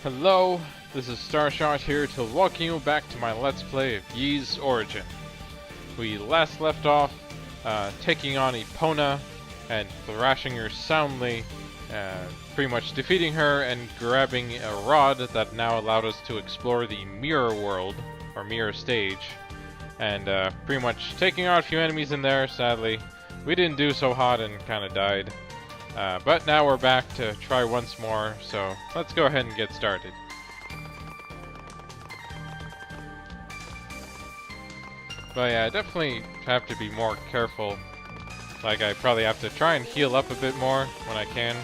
Hello, this is Starshot here to welcome you back to my Let's Play of Ys Origin. We last left off taking on Epona and thrashing her soundly, pretty much defeating her and grabbing a rod that now allowed us to explore the mirror world, or mirror stage, and pretty much taking out a few enemies in there. Sadly, we didn't do so hot and kind of died. But now we're back to try once more, so let's go ahead and get started. But yeah, I definitely have to be more careful. Like, I probably have to try and heal up a bit more when I can.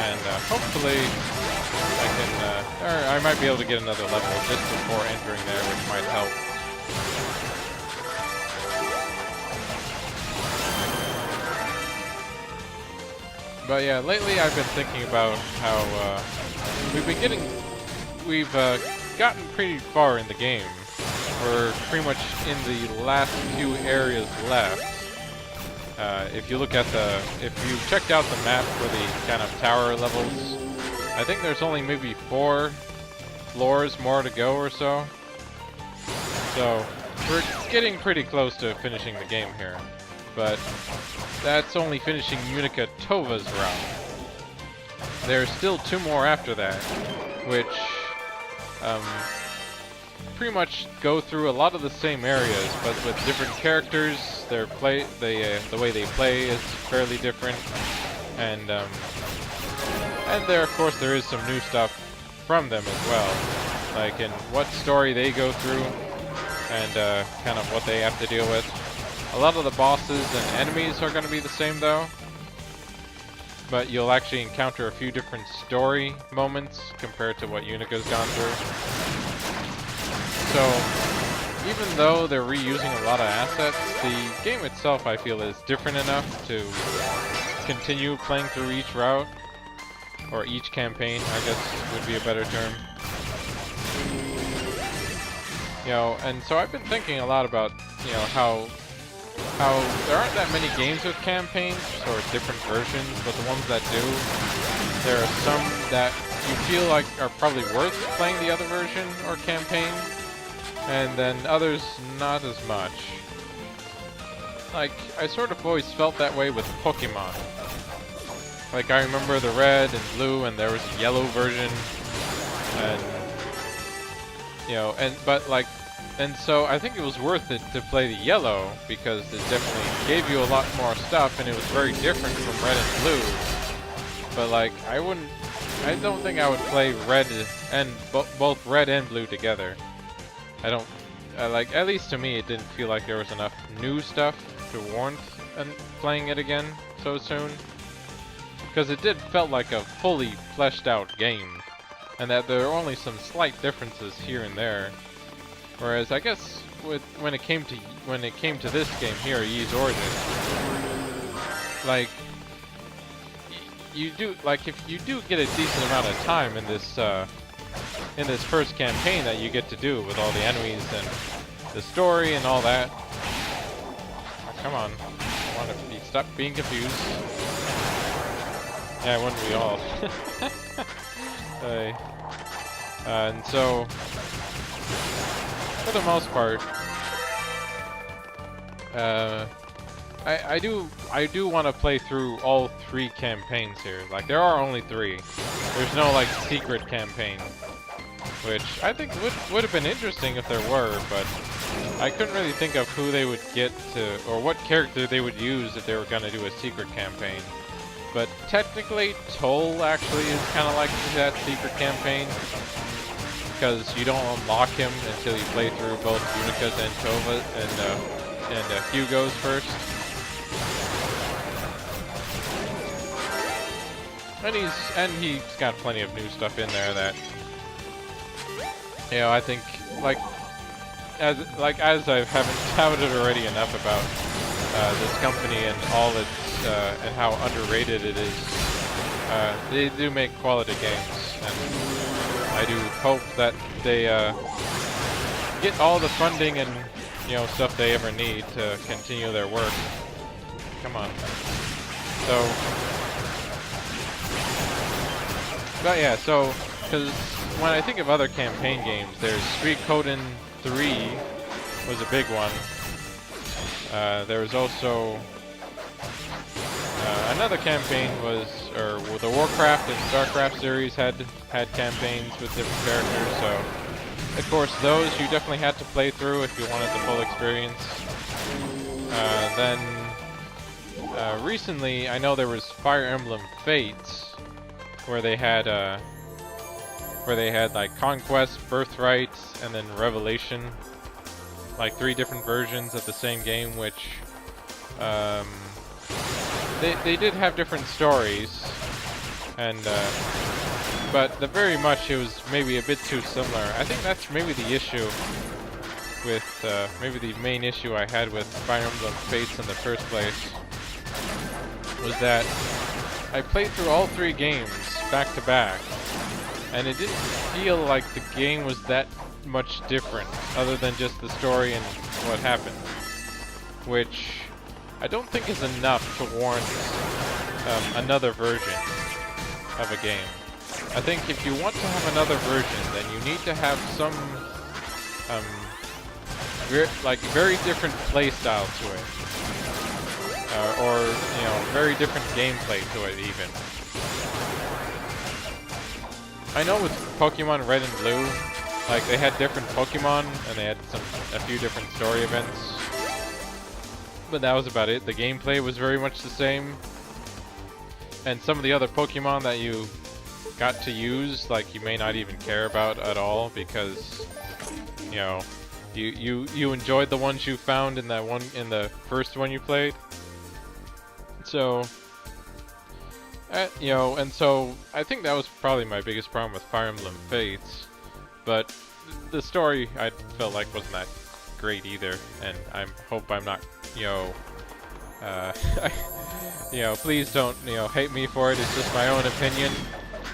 And hopefully I can, or I might be able to get another level just before entering there, which might help. But yeah, lately I've been thinking about how we've gotten pretty far in the game. We're pretty much in the last few areas left. If you checked out the map for the kind of tower levels, I think there's only maybe 4 floors more to go or so. So we're getting pretty close to finishing the game here. But that's only finishing Unica Tova's route. There's still 2 more after that, which pretty much go through a lot of the same areas, but with different characters. The way they play is fairly different, and there, of course, there is some new stuff from them as well, like in what story they go through and kind of what they have to deal with. A lot of the bosses and enemies are going to be the same though, but you'll actually encounter a few different story moments compared to what Unica's gone through. So, even though they're reusing a lot of assets, the game itself, I feel, is different enough to continue playing through each route, or each campaign, I guess would be a better term. You know, and so I've been thinking a lot about, you know, how there aren't that many games with campaigns, or different versions, but the ones that do, there are some that you feel like are probably worth playing the other version or campaign, and then others not as much. Like, I sort of always felt that way with Pokemon. Like, I remember the red and blue, and there was a yellow version, and, you know, and so I think it was worth it to play the yellow, because it definitely gave you a lot more stuff, and it was very different from red and blue. But like, I don't think I would play red and both red and blue together. Like, at least to me, it didn't feel like there was enough new stuff to warrant playing it again so soon. Because it felt like a fully fleshed out game, and that there were only some slight differences here and there. Whereas I guess when it came to this game here, Ys Origin, like if you do get a decent amount of time in this first campaign that you get to do with all the enemies and the story and all that. Oh, come on, I want to stop being confused. Yeah, wouldn't we all? And so, for the most part, I do want to play through all 3 campaigns here. Like, there are only 3. There's no like secret campaign, which I think would have been interesting if there were, but I couldn't really think of who they would get to, or what character they would use if they were gonna do a secret campaign. But technically, Toll actually is kind of like that secret campaign, because you don't unlock him until you play through both Unica's and Tova and Hugo's first. And he's got plenty of new stuff in there that, you know, I think as I haven't touted already enough about this company and all its and how underrated it is. They do make quality games, and I do hope that they get all the funding and, you know, stuff they ever need to continue their work. Come on. So But yeah, so, because when I think of other campaign games, there's Suikoden 3 was a big one. There was also another campaign or the Warcraft and Starcraft series had campaigns with different characters. So, of course, those you definitely had to play through if you wanted the full experience. Then recently, I know there was Fire Emblem Fates, where they had like Conquest, Birthright, and then Revelation, like 3 different versions of the same game, which they did have different stories, and but very much it was maybe a bit too similar. I think that's maybe the issue with maybe the main issue I had with Fire Emblem Fates in the first place, was that I played through all 3 games back to back, and it didn't feel like the game was that much different, other than just the story and what happened, which I don't think is enough to warrant another version of a game. I think if you want to have another version, then you need to have some very different play style to it, or very different gameplay to it even. I know with Pokemon Red and Blue, like they had different Pokemon and they had a few different story events, but that was about it. The gameplay was very much the same, and some of the other Pokemon that you got to use, like, you may not even care about at all, because you enjoyed the ones you found in the first one you played. So and so I think that was probably my biggest problem with Fire Emblem Fates, but the story I felt like wasn't that great either, and I hope I'm not please don't hate me for it. It's just my own opinion.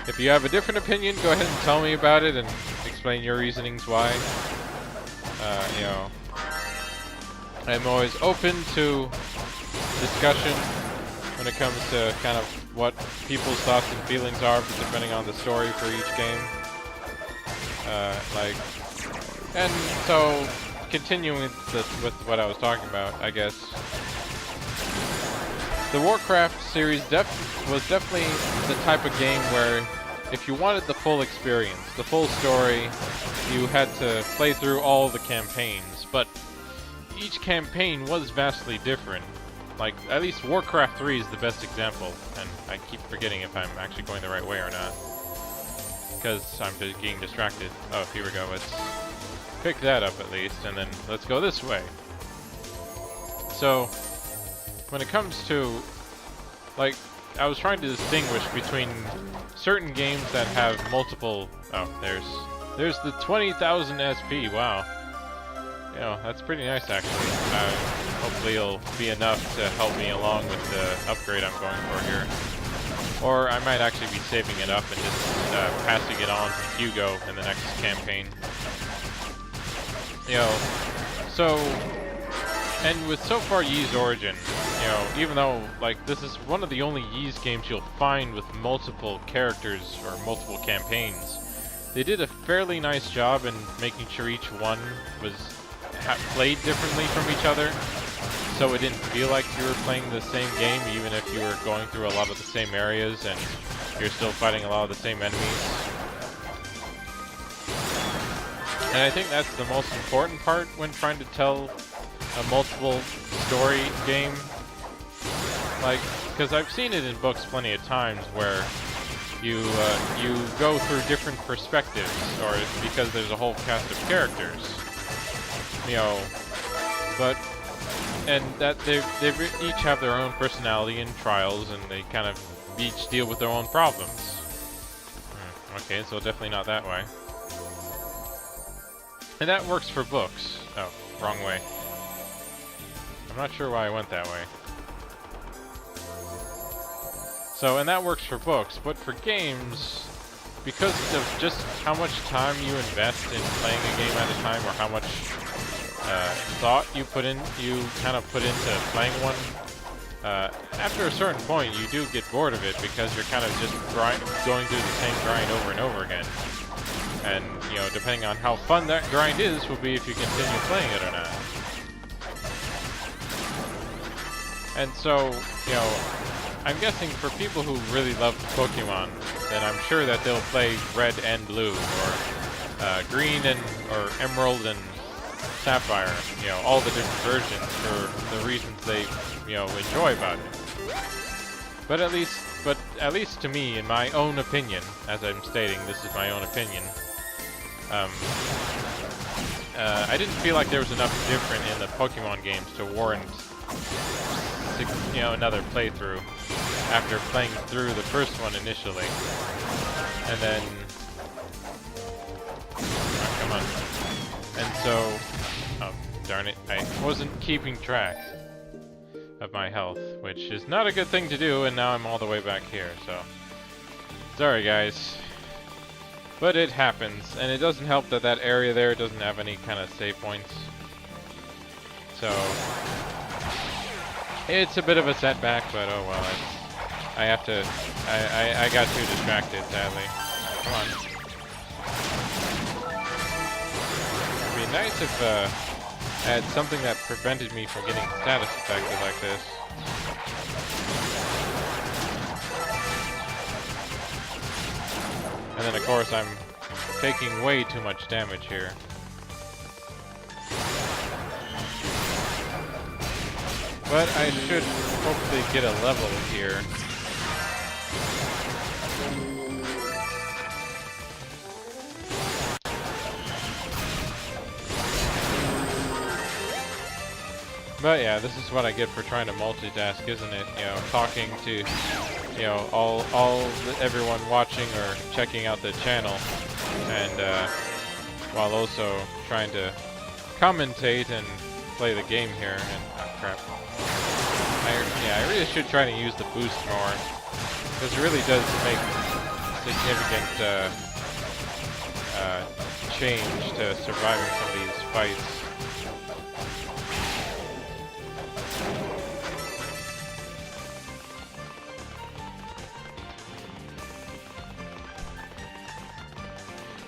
If you have a different opinion, go ahead and tell me about it and explain your reasonings why. I'm always open to discussion when it comes to kind of what people's thoughts and feelings are, depending on the story for each game. And so continuing with what I was talking about, I guess the Warcraft series was definitely the type of game where if you wanted the full experience, the full story, you had to play through all the campaigns, but each campaign was vastly different. Like, at least Warcraft 3 is the best example, and I keep forgetting if I'm actually going the right way or not, because I'm getting distracted. Oh, here we go. Let's pick that up at least, and then let's go this way. So, when it comes to, like, I was trying to distinguish between certain games that have multiple... Oh, there's the 20,000 SP, wow. That's pretty nice, actually. Hopefully it'll be enough to help me along with the upgrade I'm going for here. Or I might actually be saving it up and just passing it on to Hugo in the next campaign. So... And with so far Ys Origin, even though, like, this is one of the only Ys games you'll find with multiple characters or multiple campaigns, they did a fairly nice job in making sure each one was played differently from each other, so it didn't feel like you were playing the same game, even if you were going through a lot of the same areas and you're still fighting a lot of the same enemies. And I think that's the most important part when trying to tell a multiple story game, like, because I've seen it in books plenty of times where you go through different perspectives, or because there's a whole cast of characters, and that they each have their own personality and trials, and they kind of each deal with their own problems. Okay, so definitely not that way. And that works for books. Oh, wrong way. I'm not sure why I went that way. So, and that works for books, but for games, because of just how much time you invest in playing a game at a time, or how much thought you kind of put into playing one, after a certain point, you do get bored of it because you're kind of just going through the same grind over and over again. And, you know, depending on how fun that grind is, will be if you continue playing it or not. And so, you know, I'm guessing for people who really love Pokemon, then I'm sure that they'll play Red and Blue, or Green and, or Emerald and Sapphire, you know, all the different versions for the reasons they, you know, enjoy about it. But at least to me, in my own opinion, as I'm stating, this is my own opinion, I didn't feel like there was enough different in the Pokemon games to warrant, you know, another playthrough after playing through the first one initially. And then, oh, come on. And so, oh, darn it, I wasn't keeping track of my health, which is not a good thing to do, and now I'm all the way back here, so. Sorry, guys. But it happens, and it doesn't help that that area there doesn't have any kind of save points. So, it's a bit of a setback, but oh well, I have to, I got too distracted, sadly. Come on. It'd be nice if, I had something that prevented me from getting status affected like this. And then of course I'm taking way too much damage here. But I should hopefully get a level here. But yeah, this is what I get for trying to multitask, isn't it? You know, talking to, you know, everyone watching or checking out the channel, and while also trying to commentate and play the game here. And oh crap! I really should try to use the boost more, because it really does make significant change to surviving some of these fights.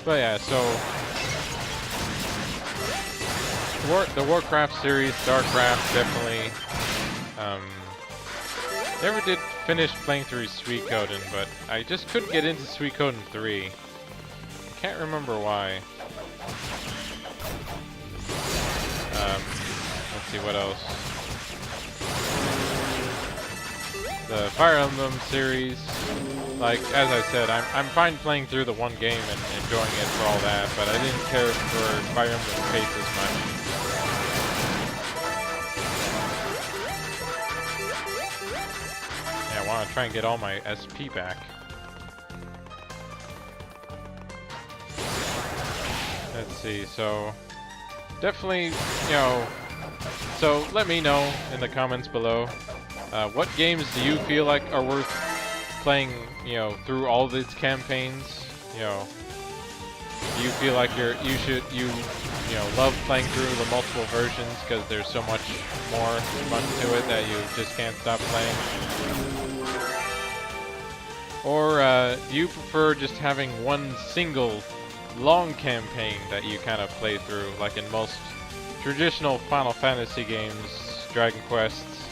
But yeah, so the Warcraft series, StarCraft, definitely. Never did finish playing through Suikoden, but I just couldn't get into Suikoden 3. Can't remember why. Let's see what else. The Fire Emblem series. Like, as I said, I'm fine playing through the one game and enjoying it for all that, but I didn't care for Fire Emblem Fates as much. Yeah, I want to try and get all my SP back. Let's see, so definitely, you know, so let me know in the comments below, what games do you feel like are worth playing, you know, through all of its campaigns? You know, do you feel like you know, love playing through the multiple versions because there's so much more fun to it that you just can't stop playing? Or do you prefer just having one single long campaign that you kind of play through, like in most traditional Final Fantasy games, Dragon Quests,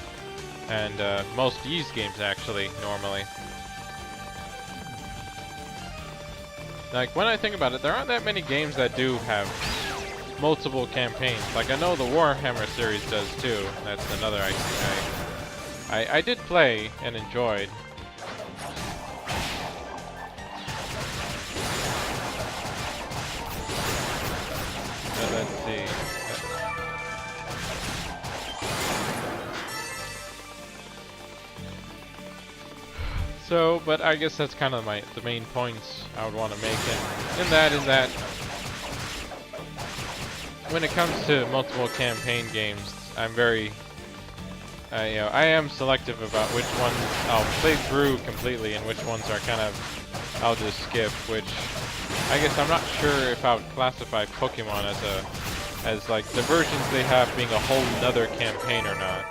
and most Ys games actually, normally? Like, when I think about it, there aren't that many games that do have multiple campaigns. Like, I know the Warhammer series does too. That's another I did play and enjoyed. Let's see. So, but I guess that's kind of the main points I would want to make in that when it comes to multiple campaign games, I'm very, you know, I am selective about which ones I'll play through completely and which ones are kind of, I'll just skip, which I guess I'm not sure if I would classify Pokemon as like the versions they have being a whole nother campaign or not.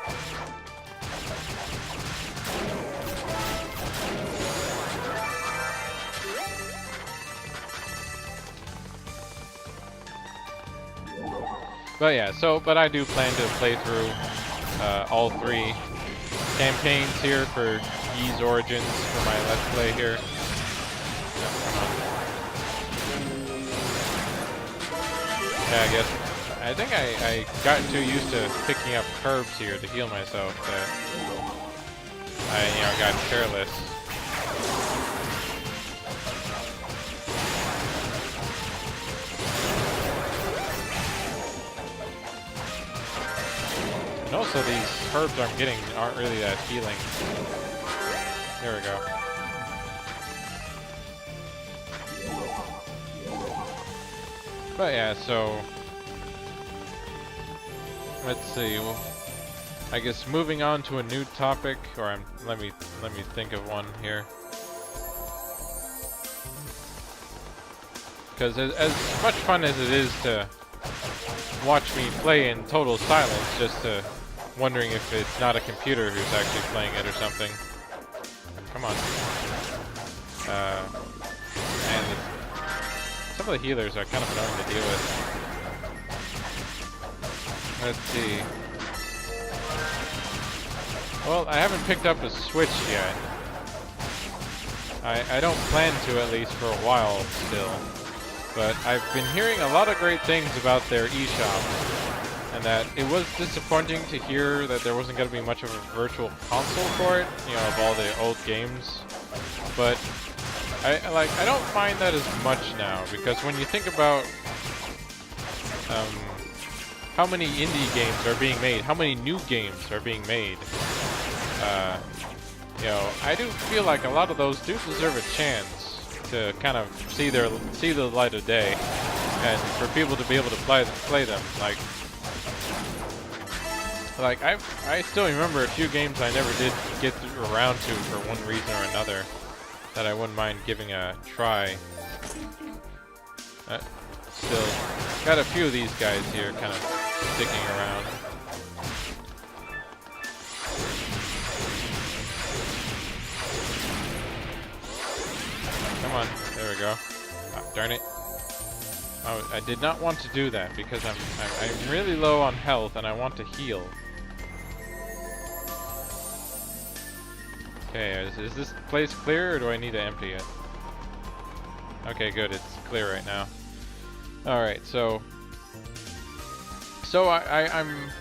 But yeah, but I do plan to play through all 3 campaigns here for Ys Origins for my Let's Play here. Yeah, I think I got too used to picking up herbs here to heal myself that I got careless. And also these herbs I'm getting aren't really that healing. There we go. But yeah, so let's see. Well, I guess moving on to a new topic, or let me think of one here. Because as much fun as it is to watch me play in total silence, just wondering if it's not a computer who's actually playing it or something. Come on. And some of the healers are kind of annoying to deal with. Let's see. Well, I haven't picked up a Switch yet. I don't plan to, at least for a while still. But I've been hearing a lot of great things about their eShop. And that it was disappointing to hear that there wasn't going to be much of a virtual console for it, of all the old games. But I don't mind that as much now, because when you think about how many indie games are being made, how many new games are being made, I do feel like a lot of those do deserve a chance to kind of see the light of day, and for people to be able to play them. Like I still remember a few games I never did get around to for one reason or another that I wouldn't mind giving a try. Still got a few of these guys here kind of sticking around. Come on, there we go. Oh, darn it. Oh, I did not want to do that because I'm really low on health and I want to heal. Okay, is this place clear or do I need to empty it? Okay, good, it's clear right now. Alright, so I'm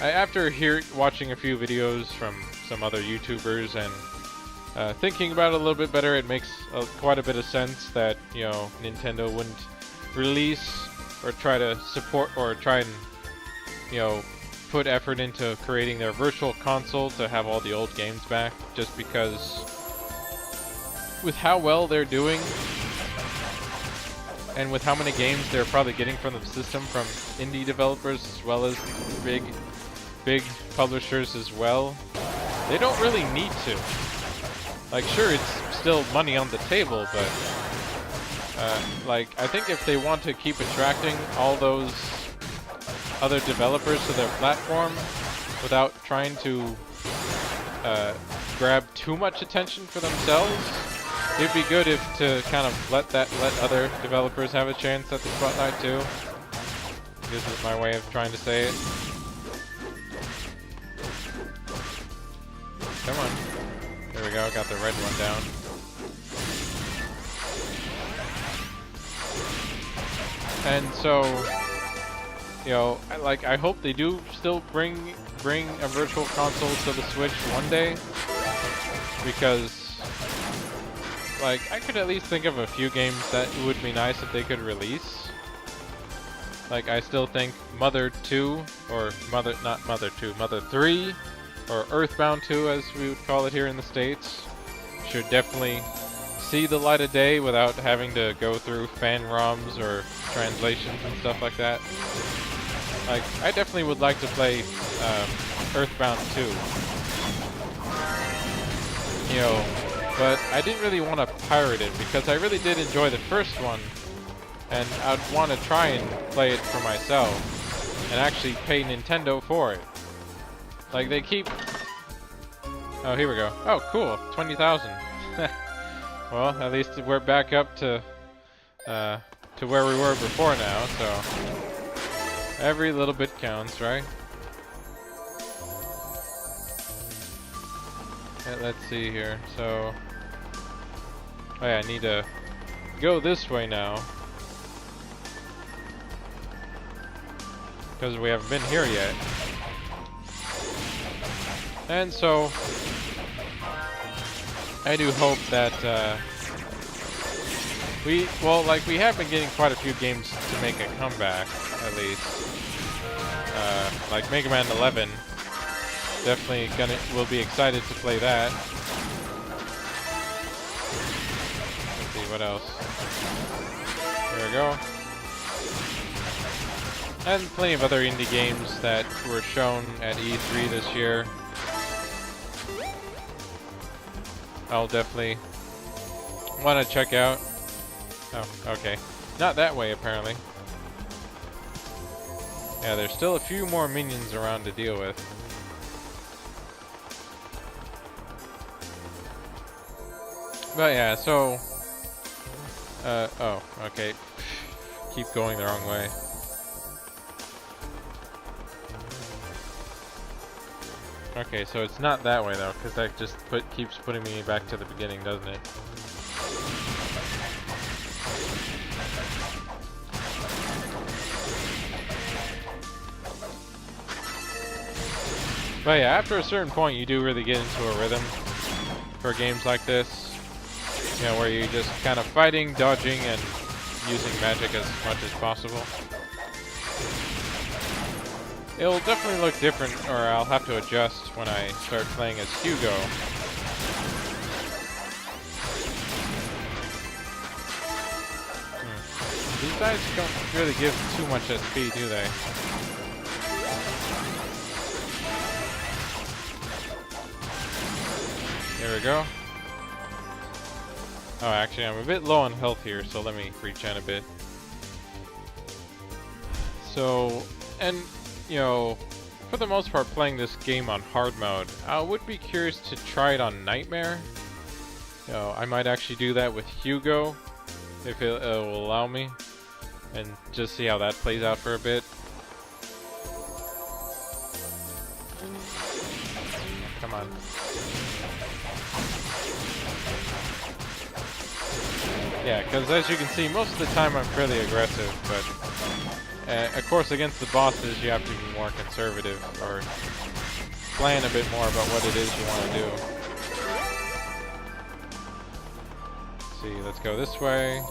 after watching a few videos from some other YouTubers and thinking about it a little bit better, it makes quite a bit of sense that Nintendo wouldn't release or try to support or try and put effort into creating their virtual console to have all the old games back, just because with how well they're doing and with how many games they're probably getting from the system from indie developers as well as big publishers as well, they don't really need to. Like, sure, it's still money on the table, but I think if they want to keep attracting all those other developers to their platform without trying to grab too much attention for themselves, it'd be good if to kind of let other developers have a chance at the spotlight too. This is my way of trying to say it. Come on. There we go, got the red one down. And so, I hope they do still bring a virtual console to the Switch one day, because I could at least think of a few games that would be nice if they could release. I still think Mother 2, or Mother 3, or Earthbound 2 as we would call it here in the States, should definitely see the light of day without having to go through fan ROMs or translations and stuff like that. I definitely would like to play Earthbound 2. But I didn't really want to pirate it because I really did enjoy the first one, and I'd want to try and play it for myself and actually pay Nintendo for it. They keep... Oh, here we go. Oh, cool. 20,000. Well, at least we're back up to where we were before now, so... Every little bit counts, right? Let's see here. So, oh yeah, I need to go this way now. Because we haven't been here yet. And so, I do hope that, we have been getting quite a few games to make a comeback, at least. Like Mega Man 11. Definitely will be excited to play that. Let's see, what else? There we go. And plenty of other indie games that were shown at E3 this year. I'll definitely want to check out. Oh, okay. Not that way, apparently. Yeah, there's still a few more minions around to deal with. But yeah, so... oh, okay. Keep going the wrong way. Okay, so it's not that way though, because that just keeps putting me back to the beginning, doesn't it? But yeah, after a certain point, you do really get into a rhythm for games like this. You know, where you're just kind of fighting, dodging, and using magic as much as possible. It'll definitely look different, or I'll have to adjust when I start playing as Hugo. These guys don't really give too much SP, do they? There we go. Oh, actually, I'm a bit low on health here, so let me regen a bit. So, and... you know, for the most part, playing this game on hard mode, I would be curious to try it on Nightmare. You know, I might actually do that with Hugo, if it will allow me, and just see how that plays out for a bit. Come on. Yeah, because as you can see, most of the time I'm fairly aggressive, but... of course, against the bosses, you have to be more conservative, or plan a bit more about what it is you want to do. Let's see, let's go this way.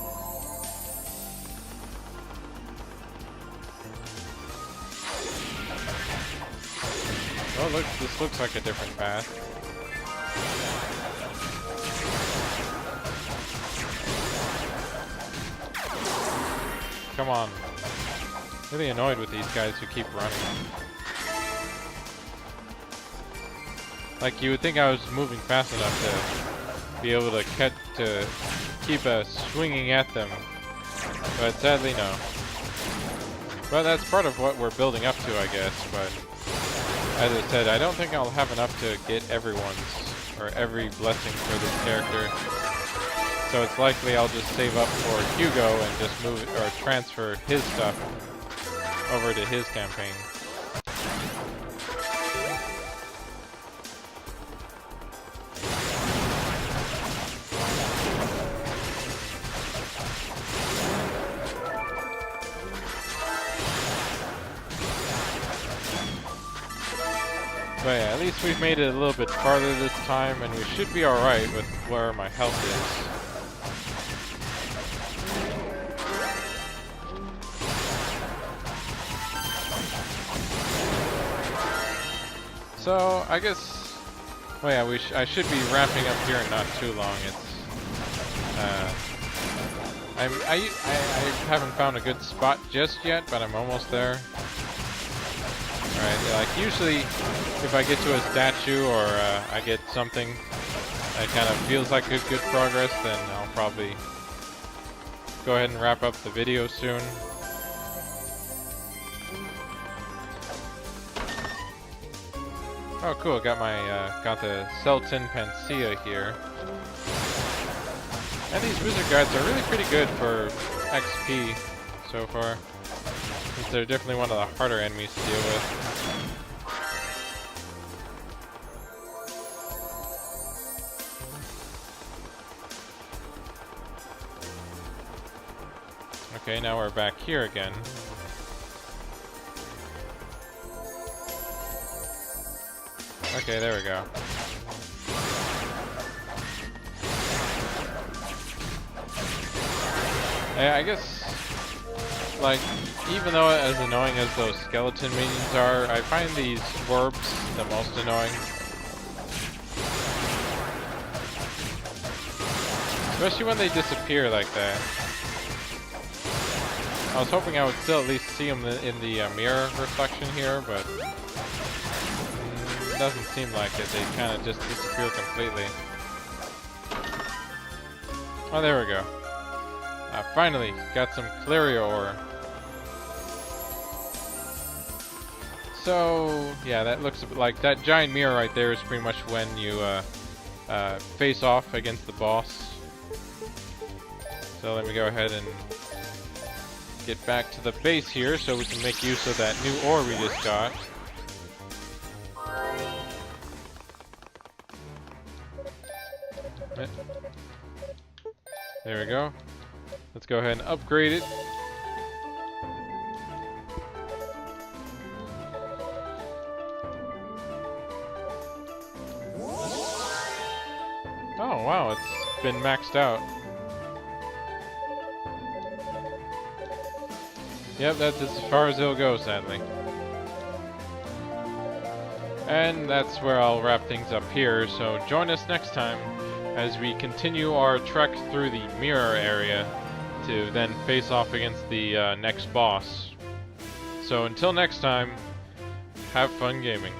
Oh, look, this looks like a different path. Come on. Really annoyed with these guys who keep running. Like, you would think I was moving fast enough to be able to keep swinging at them, but sadly no. But that's part of what we're building up to, I guess. But as I said, I don't think I'll have enough to get everyone's or every blessing for this character. So it's likely I'll just save up for Hugo and just move or transfer his stuff over to his campaign. But yeah, at least we've made it a little bit farther this time, and we should be alright with where my health is. So, I guess, well yeah, I should be wrapping up here in not too long. It's, I haven't found a good spot just yet, but I'm almost there. Alright, like usually, if I get to a statue or I get something that kind of feels like good progress, then I'll probably go ahead and wrap up the video soon. Oh, cool! Got the Celton Panacea here, and these wizard guides are really pretty good for XP so far. since they're definitely one of the harder enemies to deal with. Okay, now we're back here again. Okay, there we go. Yeah, I guess, like, even though as annoying as those skeleton minions are, I find these orbs the most annoying. Especially when they disappear like that. I was hoping I would still at least see them in the mirror reflection here, but it doesn't seem like it. They kind of just disappear completely. Oh, there we go. Finally, got some Clario ore. So, yeah, that looks a bit like that giant mirror right there is pretty much when you face off against the boss. So let me go ahead and get back to the base here so we can make use of that new ore we just got. There we go. Let's go ahead and upgrade it. Oh wow, it's been maxed out. Yep, that's as far as it'll go, sadly. And that's where I'll wrap things up here, so join us next time as we continue our trek through the mirror area to then face off against the next boss. So until next time, have fun gaming.